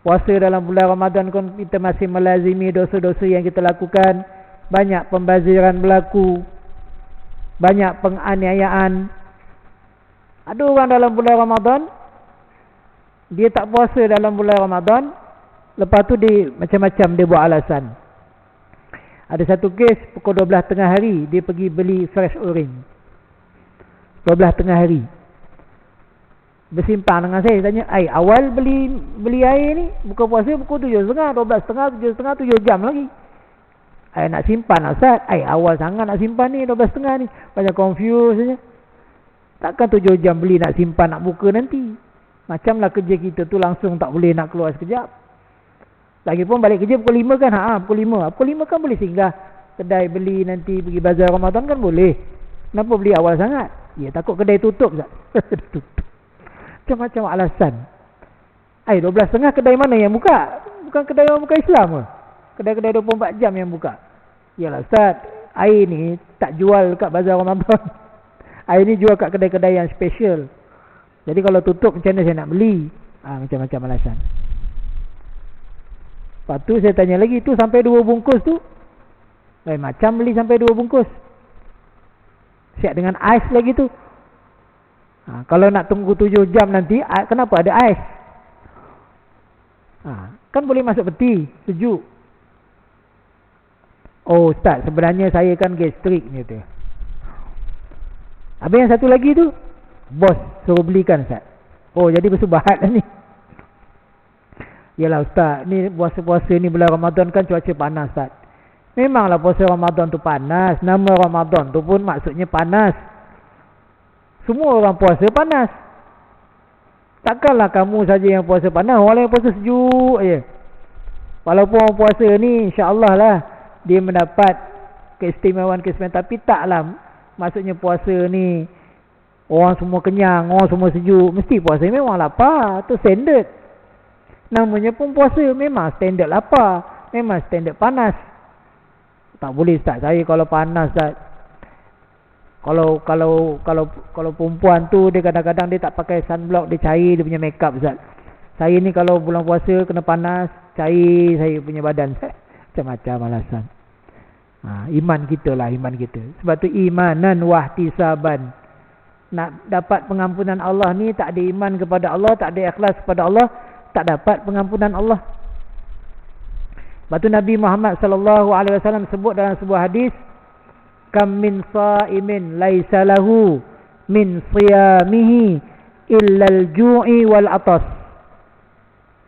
Puasa dalam bulan Ramadan kan kita masih melazimi dosa-dosa yang kita lakukan. Banyak pembaziran berlaku, banyak penganiayaan. Ada orang dalam bulan Ramadan, dia tak puasa dalam bulan Ramadan, lepas tu dia macam-macam dia buat alasan. Ada satu kes pukul 12 tengah hari dia pergi beli fresh orange. 12 tengah hari. Bersimpang dengan saya, tanya, awal beli air ni buka puasa pukul 7.30, 12.30, 7.30, 7 jam lagi. Nak simpan Ustaz. Awal sangat nak simpan ni 12.30 ni. Banyak confuse saja. Takkan 7 jam beli nak simpan nak buka nanti. Macamlah kerja kita tu langsung tak boleh nak keluar sekejap. Lagipun balik kerja pukul 5 kan. Pukul 5. Pukul 5 kan boleh singgah kedai beli nanti pergi bazar Ramadan kan boleh. Kenapa beli awal sangat? Ya takut kedai tutup Ustaz. Tutup. Macam-macam alasan. 12.30 kedai mana yang buka? Bukan kedai orang buka Islam ke? Kedai-kedai 24 jam yang buka. Yalah Ustaz, air ni tak jual kat bazar Ramadan. Air ni jual kat kedai-kedai yang special. Jadi kalau tutup macam mana saya nak beli? Macam-macam alasan. Lepas tu saya tanya lagi, tu sampai 2 bungkus tu? Macam beli sampai 2 bungkus. Siap dengan ais lagi tu. Kalau nak tunggu 7 jam nanti, kenapa ada ais? Kan boleh masuk peti, sejuk. Oh Ustaz, sebenarnya saya kan gastrik ni tu. Habis yang satu lagi tu, bos suruh belikan Ustaz. Oh jadi bersubahat lah ni. Yalah Ustaz, ni puasa-puasa ni bulan Ramadan kan cuaca panas Ustaz. Memanglah puasa Ramadan tu panas. Nama Ramadan tu pun maksudnya panas. Semua orang puasa panas. Takkanlah kamu saja yang puasa panas, orang yang puasa sejuk je. Walaupun orang puasa ni insya-Allah lah dia mendapat keistimewaan, tapi taklah maksudnya puasa ni orang semua kenyang, orang semua sejuk. Mesti puasa memang lapar, tu standard. Namanya pun puasa memang standard lapar, memang standard panas. Tak boleh Ustaz, saya kalau panas Ustaz, kalau perempuan tu dia kadang-kadang dia tak pakai sunblock, dia cair dia punya makeup Ustaz. Saya ni kalau bulan puasa kena panas, cair saya punya badan Ustaz. Macam-macam alasan. Iman kita lah, iman kita. Sebab tu imanan wahtisaban. Nak dapat pengampunan Allah ni, tak ada iman kepada Allah, tak ada ikhlas kepada Allah, tak dapat pengampunan Allah. Sebab tu Nabi Muhammad SAW sebut dalam sebuah hadis, kam min sa'imin laisa lahu min siyamihi illa al-ju'i wal atas.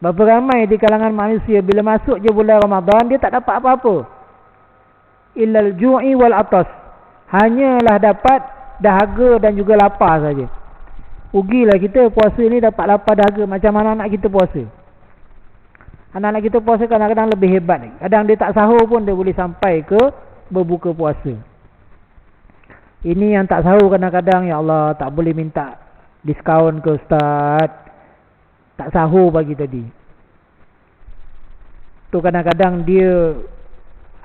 Berapa ramai di kalangan manusia bila masuk je bulan Ramadan dia tak dapat apa-apa. Illal ju'i wal atas. Hanyalah dapat dahaga dan juga lapar saja. Rugilah kita puasa ni dapat lapar dahaga macam anak-anak kita puasa. Anak-anak kita puasa kadang-kadang lebih hebat ni. Kadang dia tak sahur pun dia boleh sampai ke berbuka puasa. Ini yang tak sahur kadang-kadang, ya Allah, tak boleh minta diskaun ke Ustaz. Tak sahur pagi tadi. Tu kadang-kadang dia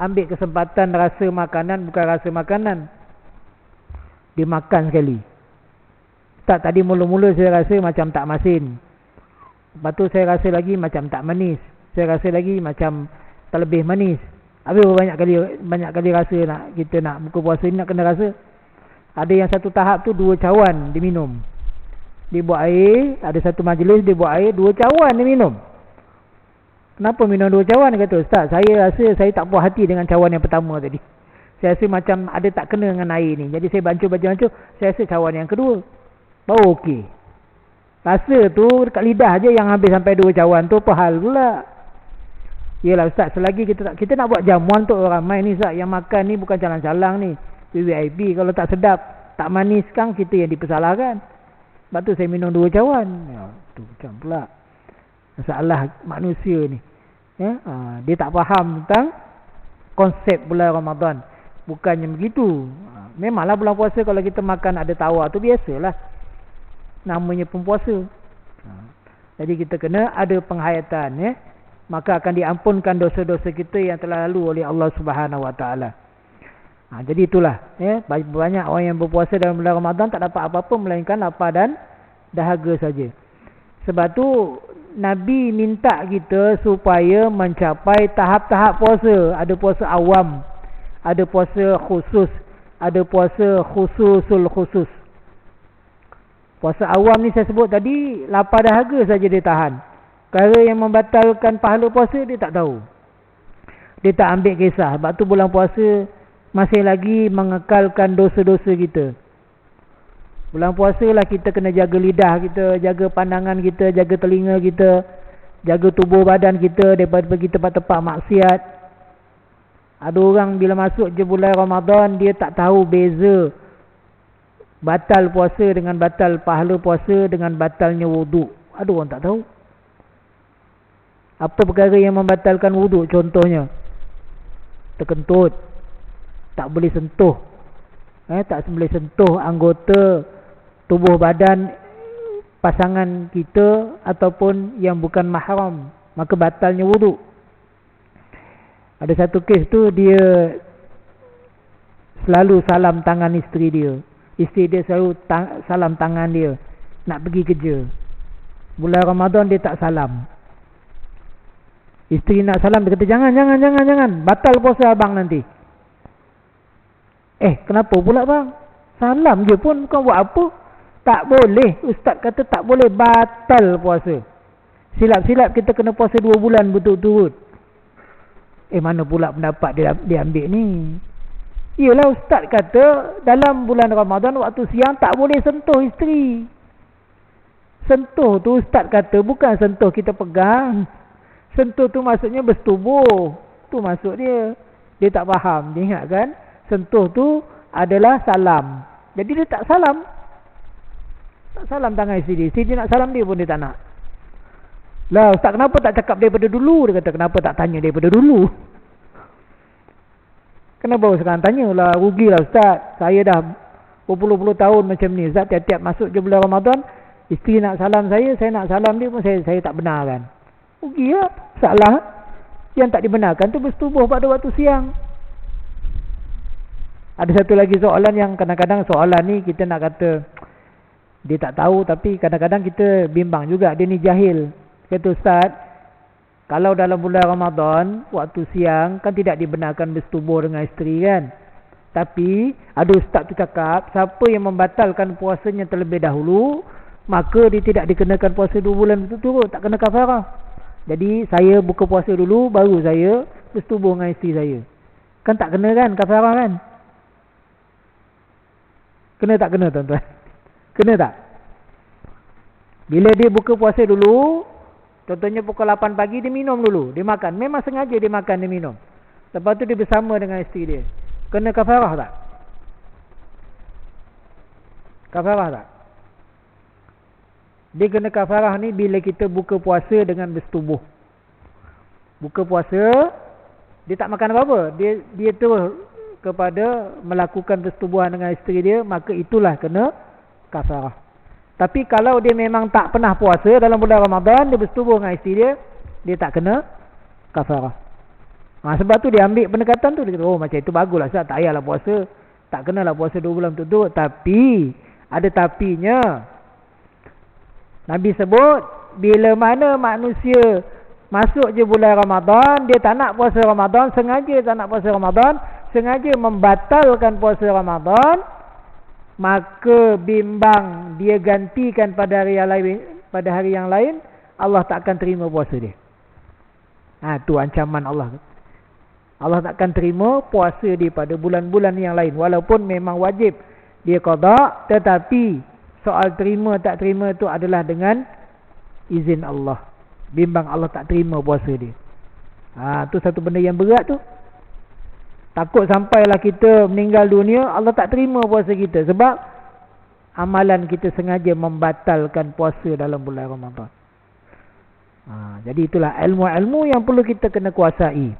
ambil kesempatan rasa makanan bukan rasa makanan. Dia makan sekali. Tak, tadi mula-mula saya rasa macam tak masin. Lepas tu saya rasa lagi macam tak manis. Saya rasa lagi macam terlebih manis. Habis banyak kali rasa nak kita nak buka puasa ni nak kena rasa. Ada yang satu tahap tu 2 cawan diminum. Dia buat air, ada satu majlis dia buat air 2 cawan dia minum. Kenapa minum 2 cawan? Dia kata, Ustaz, saya rasa saya tak puas hati dengan cawan yang pertama tadi. Saya rasa macam ada tak kena dengan air ni. Jadi saya bancuh, saya rasa cawan yang kedua baru okey. Rasa tu dekat lidah je yang habis sampai 2 cawan tu apa hal pula? Yelah Ustaz, selagi kita nak buat jamuan untuk orang ramai ni Ustaz, yang makan ni bukan calang-calang ni, VIP. Kalau tak sedap, tak manis kan kita yang dipersalahkan. Sebab tu saya minum 2 cawan. Ya, tu macam pula masalah manusia ni. Ya, dia tak faham tentang konsep bulan Ramadan. Bukannya begitu. Memanglah bulan puasa kalau kita makan ada tawar tu biasalah. Namanya pun puasa. Jadi kita kena ada penghayatan, ya. maka akan diampunkan dosa-dosa kita yang telah lalu oleh Allah Subhanahu Wa Taala. Jadi itulah, banyak orang yang berpuasa dalam bulan Ramadan tak dapat apa-apa melainkan lapar dan dahaga saja. Sebab tu Nabi minta kita supaya mencapai tahap-tahap puasa. Ada puasa awam, ada puasa khusus, ada puasa khususul khusus. Puasa awam ni saya sebut tadi, lapar dahaga saja dia tahan. Perkara yang membatalkan pahala puasa dia tak tahu. Dia tak ambil kisah. Sebab tu bulan puasa masih lagi mengekalkan dosa-dosa kita. Bulan puasa lah kita kena jaga lidah kita, jaga pandangan kita, jaga telinga kita, jaga tubuh badan kita daripada pergi tempat-tempat maksiat. Ada orang bila masuk je bulan Ramadan, dia tak tahu beza batal puasa dengan batal pahala puasa dengan batalnya wuduk. Ada orang tak tahu. Apa perkara yang membatalkan wuduk? Contohnya, terkentut, tak boleh sentuh, tak boleh sentuh anggota tubuh badan pasangan kita ataupun yang bukan mahram, maka batalnya wuduk. Ada satu kes tu, dia selalu salam tangan isteri dia. Isteri dia selalu salam tangan dia nak pergi kerja. Bulan Ramadan dia tak salam. Isteri nak salam, dia kata jangan, batal puasa abang nanti. Kenapa pula bang? Salam je pun kau buat apa? Tak boleh. Ustaz kata tak boleh, batal puasa. Silap-silap kita kena puasa 2 bulan betul-betul. Mana pula pendapat dia ambil ni? Iyalah ustaz kata dalam bulan Ramadan waktu siang tak boleh sentuh isteri. Sentuh tu ustaz kata bukan sentuh kita pegang. Sentuh tu maksudnya bersetubuh. Tu maksud dia. Dia tak faham. Dia ingat kan? Sentuh tu adalah salam. Jadi dia tak salam. Tak salam tangan isteri dia. Isteri dia nak salam dia pun dia tak nak. Lah ustaz kenapa tak cakap daripada dulu? Dia kata kenapa tak tanya daripada dulu? Kenapa sekarang tanya lah? Rugilah ustaz. Saya dah berpuluh-puluh tahun macam ni. Ustaz tiap-tiap masuk je bulan Ramadan, isteri nak salam saya nak salam dia pun saya tak benarkan. Rugi lah. Salah. Yang tak dibenarkan tu bersetubuh pada waktu siang. Ada satu lagi soalan yang kadang-kadang soalan ni kita nak kata dia tak tahu, tapi kadang-kadang kita bimbang juga. Dia ni jahil. Kata ustaz, kalau dalam bulan Ramadan waktu siang kan tidak dibenarkan bersetubuh dengan isteri kan. Tapi ada ustaz tu cakap siapa yang membatalkan puasanya terlebih dahulu, maka dia tidak dikenakan puasa 2 bulan berturut-turut, tak kena kafarah. Jadi saya buka puasa dulu baru saya bersetubuh dengan isteri saya. Kan tak kena kan kafarah kan? Kena tak kena tuan-tuan? Kena tak? Bila dia buka puasa dulu, contohnya pukul 8 pagi dia minum dulu, dia makan. Memang sengaja dia makan, dia minum. Lepas tu dia bersama dengan isteri dia. Kena kafarah tak? Kafarah tak? Dia kena kafarah ni bila kita buka puasa dengan bersetubuh. Buka puasa, dia tak makan apa-apa. Dia terus kepada melakukan persetubuhan dengan isteri dia, maka itulah kena kafarah. Tapi kalau dia memang tak pernah puasa dalam bulan Ramadan, dia bersetubuh dengan isteri dia tak kena kafarah. Sebab tu dia ambil pendekatan tu. Dia kata, macam itu baguslah. Tak payahlah puasa. Tak kenalah puasa 2 bulan betul-betul. Tapi, ada tapinya. Nabi sebut, bila mana manusia masuk je bulan Ramadan, dia tak nak puasa Ramadan, sengaja tak nak puasa Ramadan, sengaja membatalkan puasa Ramadan, maka bimbang dia gantikan pada hari yang lain, Allah tak akan terima puasa dia. Tu ancaman Allah. Allah tak akan terima puasa dia pada bulan-bulan yang lain. Walaupun memang wajib dia qada, tetapi soal terima tak terima itu adalah dengan izin Allah. Bimbang Allah tak terima puasa dia. Tu satu benda yang berat tu. Takut sampailah kita meninggal dunia, Allah tak terima puasa kita. Sebab amalan kita sengaja membatalkan puasa dalam bulan Ramadan. Jadi itulah ilmu-ilmu yang perlu kita kena kuasai.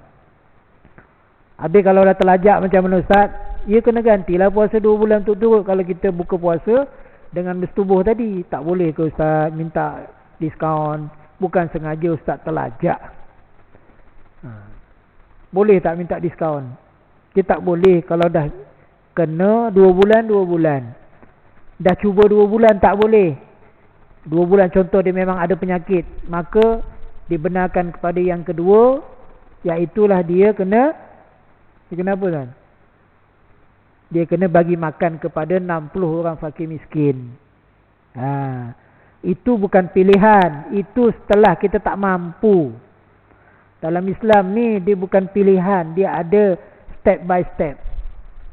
Habis kalau dah terlajak macam mana ustaz, ia kena gantilah puasa 2 bulan turut-turut. Kalau kita buka puasa dengan bersetubuh tadi, tak boleh ke ustaz minta diskaun? Bukan sengaja ustaz terlajak. Ha. Boleh tak minta diskaun? Dia tak boleh kalau dah kena 2 bulan, 2 bulan. Dah cuba 2 bulan tak boleh. 2 bulan contoh dia memang ada penyakit, maka dibenarkan kepada yang kedua, iaitulah dia kena apa tuan? Dia kena bagi makan kepada 60 orang fakir miskin. Itu bukan pilihan, itu setelah kita tak mampu. Dalam Islam ni dia bukan pilihan, dia ada step by step.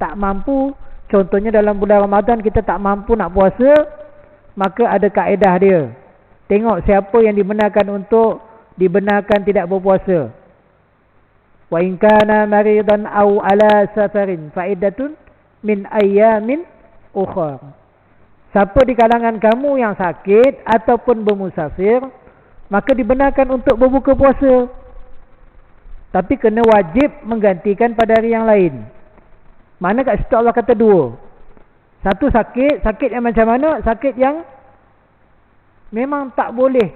Tak mampu, contohnya dalam bulan Ramadan kita tak mampu nak puasa, maka ada kaedah dia. Tengok siapa yang dibenarkan untuk dibenarkan tidak berpuasa. Wa in kana maridan aw ala safarin fa iddatun min ayyamin ukhra. Siapa di kalangan kamu yang sakit ataupun bermusafir, maka dibenarkan untuk berbuka puasa. Tapi kena wajib menggantikan pada hari yang lain. Mana kat situ Allah kata 2. Satu sakit yang macam mana? Sakit yang memang tak boleh.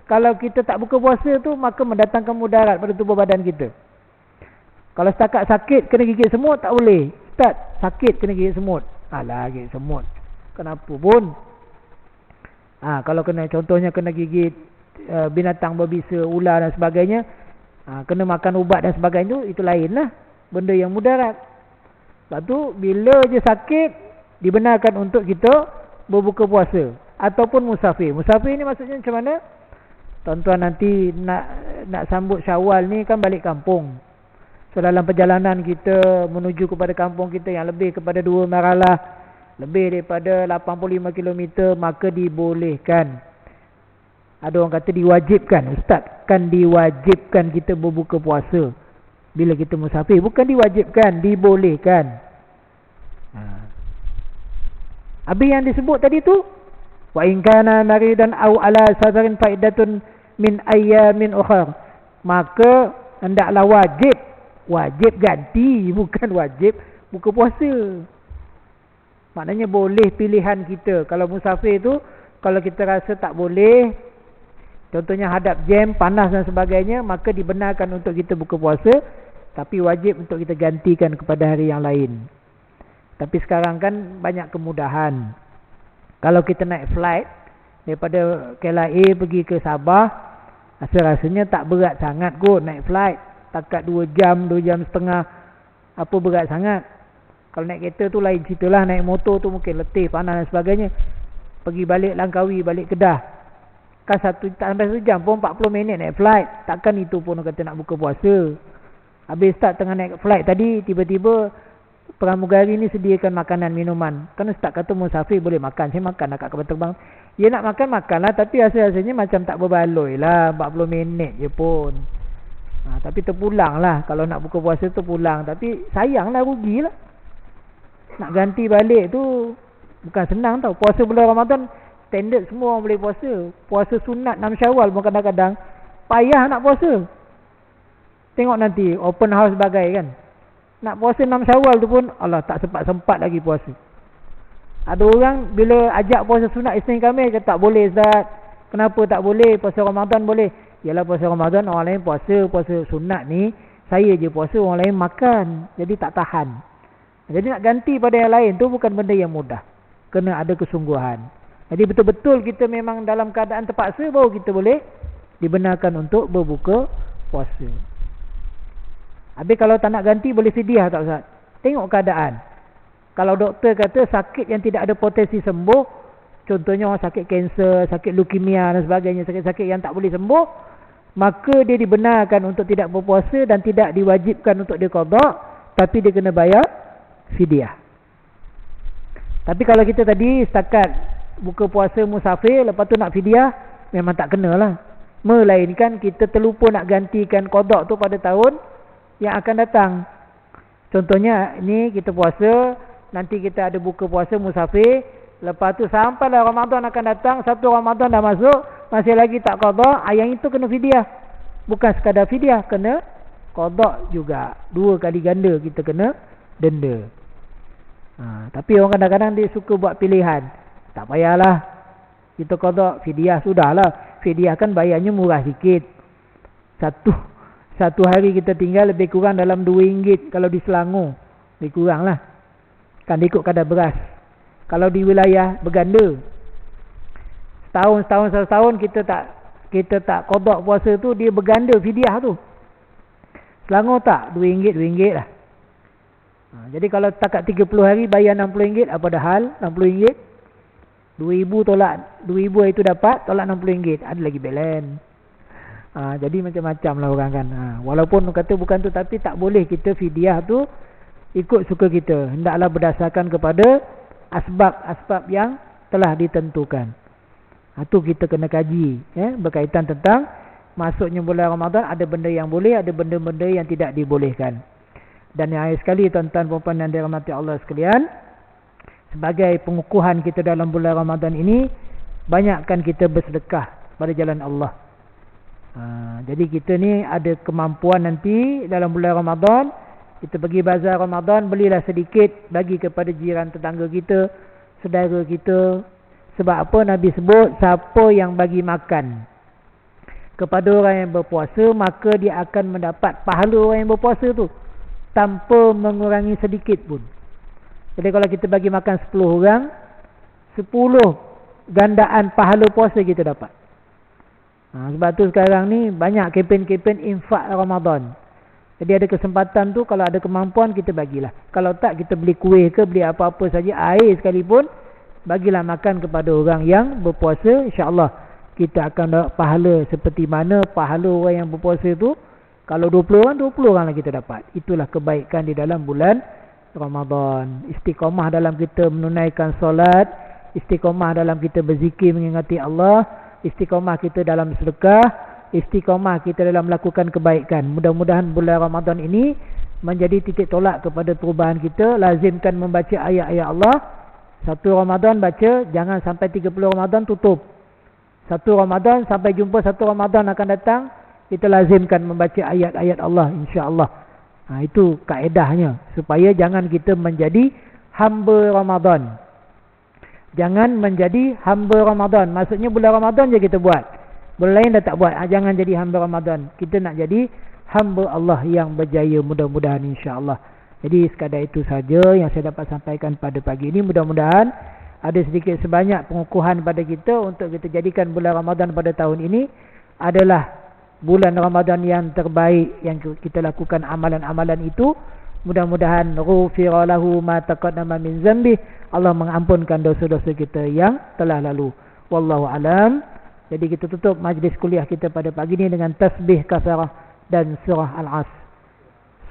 Kalau kita tak buka puasa tu, maka mendatangkan mudarat pada tubuh badan kita. Kalau setakat sakit kena gigit semut, tak boleh. Ustaz, sakit kena gigit semut. Alah, gigit semut. Kenapa pun? Kalau kena, contohnya kena gigit binatang berbisa, ular dan sebagainya, kena makan ubat dan sebagainya, itu lain lah. Benda yang mudarat. Lepas tu, bila je sakit, dibenarkan untuk kita berbuka puasa. Ataupun musafir. Musafir ni maksudnya macam mana? Tuan-tuan nanti nak sambut Syawal ni kan balik kampung. So dalam perjalanan kita menuju kepada kampung kita yang lebih kepada 2 maralah, lebih daripada 85 km, maka dibolehkan. Ada orang kata diwajibkan. Ustaz, kan diwajibkan kita berbuka puasa bila kita musafir. Bukan diwajibkan, dibolehkan. Habis yang disebut tadi tu, wa in kana maridan aw ala safarin fa iddatun min ayyamin ukhra. Maka hendaklah wajib ganti, bukan wajib buka puasa. Maknanya boleh pilihan kita. Kalau musafir tu, kalau kita rasa tak boleh, contohnya hadap jam, panas dan sebagainya, maka dibenarkan untuk kita buka puasa, tapi wajib untuk kita gantikan kepada hari yang lain. Tapi sekarang kan banyak kemudahan. Kalau kita naik flight daripada KLIA pergi ke Sabah, rasa-rasanya tak berat sangat kot naik flight. Takat 2 jam, 2 jam setengah, apa berat sangat. Kalau naik kereta tu lain ceritalah. Naik motor tu mungkin letih, panas dan sebagainya. Pergi balik Langkawi, balik Kedah, kan tak sampai 1 jam pun, 40 minit naik flight. Takkan itu pun kata nak buka puasa. Habis start tengah naik flight tadi, tiba-tiba pramugari ni sediakan makanan, minuman. Kan Ustaz kata musafir boleh makan. Saya makan lah kat kapal terbang. Dia nak makan, makanlah. Tapi rasa-rasanya macam tak berbaloi lah. 40 minit je pun. Tapi terpulang lah. Kalau nak buka puasa terpulang. Tapi sayang lah, rugi lah. Nak ganti balik tu bukan senang tau. Puasa bulan Ramadan standard semua orang boleh puasa. Puasa sunat 6 Syawal pun kadang-kadang payah nak puasa. Tengok nanti open house bagai kan. Nak puasa 6 Syawal tu pun Allah tak sempat-sempat lagi puasa. Ada orang bila ajak puasa sunat Isnin Khamis kata tak boleh Ustaz. Kenapa tak boleh? Puasa Ramadan boleh. Yalah puasa Ramadan orang lain puasa sunat ni, saya je puasa, orang lain makan. Jadi tak tahan. Jadi nak ganti pada yang lain tu bukan benda yang mudah. Kena ada kesungguhan. Jadi betul-betul kita memang dalam keadaan terpaksa baru kita boleh dibenarkan untuk berbuka puasa. Habis kalau tak nak ganti boleh fidyah tak Ustaz? Tengok keadaan. Kalau doktor kata sakit yang tidak ada potensi sembuh, contohnya orang sakit kanser, sakit leukemia dan sebagainya, sakit-sakit yang tak boleh sembuh, maka dia dibenarkan untuk tidak berpuasa dan tidak diwajibkan untuk dia qada, tapi dia kena bayar fidyah. Tapi kalau kita tadi setakat buka puasa musafir, lepas tu nak fidyah, memang tak kena lah. Melainkan kita terlupa nak gantikan qada tu pada tahun yang akan datang. Contohnya ni kita puasa, nanti kita ada buka puasa musafir, lepas tu sampai Ramadan akan datang, 1 Ramadan dah masuk, masih lagi tak qada, yang itu kena fidyah. Bukan sekadar fidyah, kena qada juga. 2 kali ganda kita kena denda. Tapi orang kadang-kadang dia suka buat pilihan. Tak payahlah kita qada, fidyah sudahlah. Fidyah kan bayarnya murah sikit. Satu hari kita tinggal lebih kurang dalam RM2 kalau di Selangor. Lebih kurang lah. Kan ikut kadar beras. Kalau di wilayah berganda. Setahun kita tak qada puasa tu, dia berganda fidyah tu. Selangor tak, RM2 lah. Jadi kalau takat 30 hari bayar RM60, apa dah hal? RM60. RM2,000 tolak, RM2,000 itu dapat, tolak RM60. Ada lagi balance. Jadi macam-macam lah orang kan. Walaupun kata bukan tu, tapi tak boleh kita fidyah tu ikut suka kita. Hendaklah berdasarkan kepada asbab-asbab yang telah ditentukan. Itu kita kena kaji. Berkaitan tentang masuknya bulan Ramadan, ada benda yang boleh, ada benda-benda yang tidak dibolehkan. Dan yang akhir sekali, tuan-tuan perempuan yang dirahmati Allah sekalian, sebagai pengukuhan kita dalam bulan Ramadan ini, banyakkan kita bersedekah pada jalan Allah. Jadi kita ni ada kemampuan nanti dalam bulan Ramadan, kita pergi bazar Ramadan, belilah sedikit bagi kepada jiran tetangga kita, saudara kita. Sebab apa Nabi sebut, siapa yang bagi makan kepada orang yang berpuasa, maka dia akan mendapat pahala orang yang berpuasa tu tanpa mengurangi sedikit pun. Jadi kalau kita bagi makan 10 orang, 10 gandaan pahala puasa kita dapat. Sebab tu sekarang ni banyak kempen-kempen infak Ramadan. Jadi ada kesempatan tu, kalau ada kemampuan kita bagilah. Kalau tak, kita beli kuih ke, beli apa-apa saja, air sekalipun, bagilah makan kepada orang yang berpuasa. InsyaAllah kita akan dapat pahala seperti mana pahala orang yang berpuasa tu. Kalau 20 orang, 20 orang lah kita dapat. Itulah kebaikan di dalam bulan Ramadan. Istiqamah dalam kita menunaikan solat, istiqamah dalam kita berzikir mengingati Allah, istiqamah kita dalam sedekah, istiqamah kita dalam melakukan kebaikan. Mudah-mudahan bulan Ramadan ini menjadi titik tolak kepada perubahan kita. Lazimkan membaca ayat-ayat Allah. 1 Ramadan baca, jangan sampai 30 Ramadan tutup. 1 Ramadan sampai jumpa 1 Ramadan akan datang, kita lazimkan membaca ayat-ayat Allah, insya-Allah. Itu kaedahnya, supaya jangan kita menjadi hamba Ramadan. Jangan menjadi hamba Ramadan. Maksudnya bulan Ramadan je kita buat, bulan lain dah tak buat. Jangan jadi hamba Ramadan. Kita nak jadi hamba Allah yang berjaya, mudah-mudahan insya-Allah. Jadi sekadar itu saja yang saya dapat sampaikan pada pagi ini. Mudah-mudahan ada sedikit sebanyak pengukuhan pada kita untuk kita jadikan bulan Ramadan pada tahun ini adalah bulan Ramadan yang terbaik yang kita lakukan amalan-amalan itu. Mudah-mudahan ghufira lahu ma taqaddama min zambi, Allah mengampunkan dosa-dosa kita yang telah lalu. Wallahu alam. Jadi kita tutup majlis kuliah kita pada pagi ini dengan tasbih kafarah dan surah Al-Asr.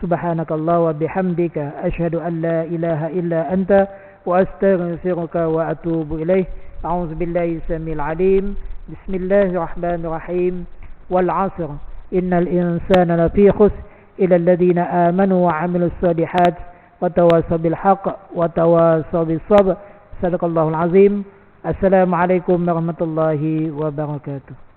Subhanakallah wa bihamdika asyhadu an la ilaha illa anta wa astaghfiruka wa atubu ilaih. A'udzu billahi samil alim. Bismillahirrahmanirrahim. Wal 'asr innal insana lafi khusr ila alladhina amanu wa 'amilus solihat wa tawasaw bil haqq wa tawasaw bis sabr. Sadaqallahul azim. Assalamualaikum warahmatullahi wabarakatuh.